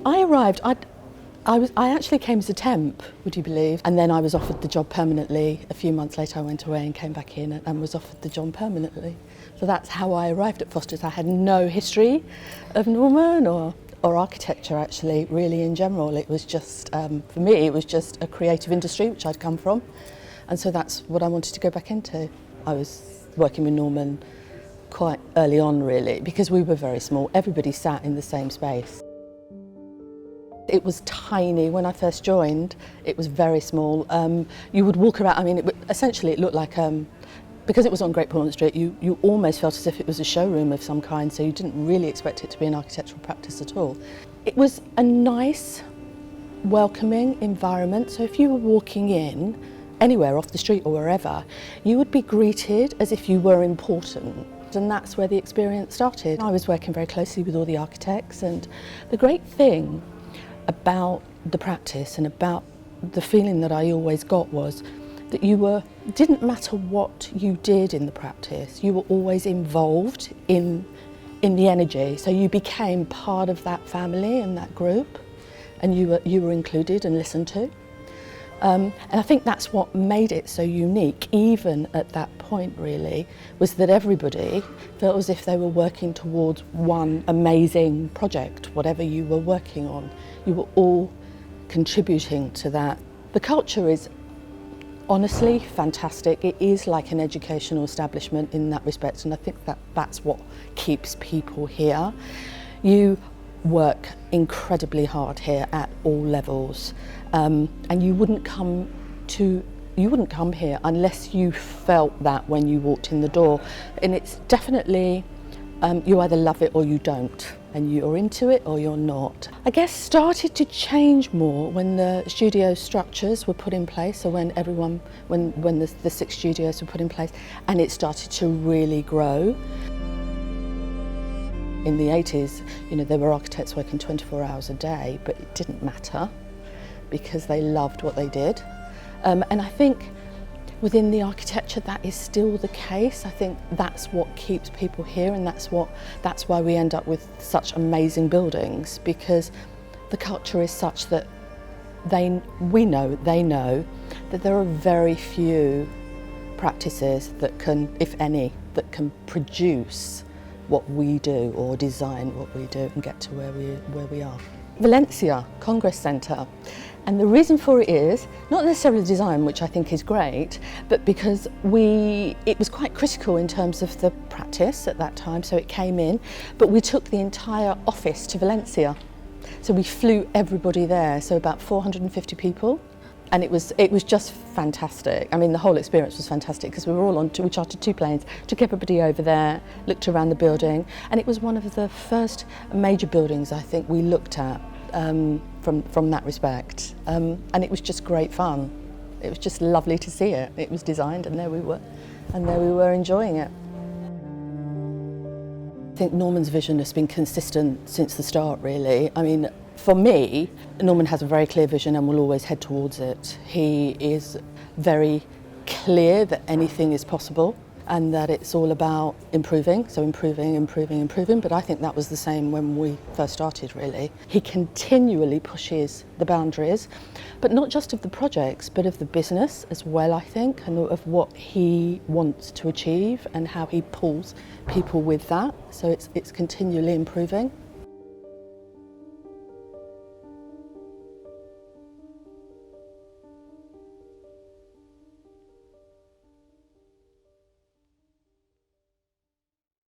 I arrived, I actually came as a temp, would you believe? And then I was offered the job permanently. A few months later I went away and came back in and was offered the job permanently. So that's how I arrived at Foster's. I had no history of Norman or architecture actually, really in general. It was just, for me, it was just a creative industry which I'd come from. And so that's what I wanted to go back into. I was working with Norman quite early on really, because we were very small. Everybody sat in the same space. It was tiny when I first joined. It was very small. You would walk around, I mean, essentially it looked like, because it was on Great Portland Street, you almost felt as if it was a showroom of some kind, so you didn't really expect it to be an architectural practice at all. It was a nice, welcoming environment, so if you were walking in, anywhere off the street or wherever, you would be greeted as if you were important. And that's where the experience started. I was working very closely with all the architects, and the great thing about the practice and about the feeling that I always got was that didn't matter what you did in the practice, you were always involved in the energy. So you became part of that family and that group, and you were included and listened to. And I think that's what made it so unique, even at that point really, was that everybody felt as if they were working towards one amazing project, whatever you were working on. You were all contributing to that. The culture is honestly fantastic. It is like an educational establishment in that respect, and I think that's what keeps people here. You work incredibly hard here at all levels, and you wouldn't come here unless you felt that when you walked in the door. And it's definitely you either love it or you don't, and you're into it or you're not. I guess started to change more when the studio structures were put in place, so when the 6 studios were put in place, and it started to really grow. In the 80s, there were architects working 24 hours a day, but it didn't matter because they loved what they did. And I think within the architecture that is still the case. I think that's what keeps people here, and that's why we end up with such amazing buildings, because the culture is such that they know that there are very few practices that can, if any, that can produce what we do or design what we do and get to where we are. Valencia Congress Centre, and the reason for it is not necessarily the design, which I think is great, but because it was quite critical in terms of the practice at that time, so it came in, but we took the entire office to Valencia, so we flew everybody there, so about 450 people. And it was just fantastic. I mean, the whole experience was fantastic because we chartered 2 planes, took everybody over there, looked around the building, and it was one of the first major buildings I think we looked at from that respect. And it was just great fun. It was just lovely to see it. It was designed, and there we were enjoying it. I think Norman's vision has been consistent since the start, really. I mean, for me, Norman has a very clear vision and will always head towards it. He is very clear that anything is possible and that it's all about improving, so improving, but I think that was the same when we first started, really. He continually pushes the boundaries, but not just of the projects, but of the business as well, I think, and of what he wants to achieve and how he pulls people with that, so it's continually improving.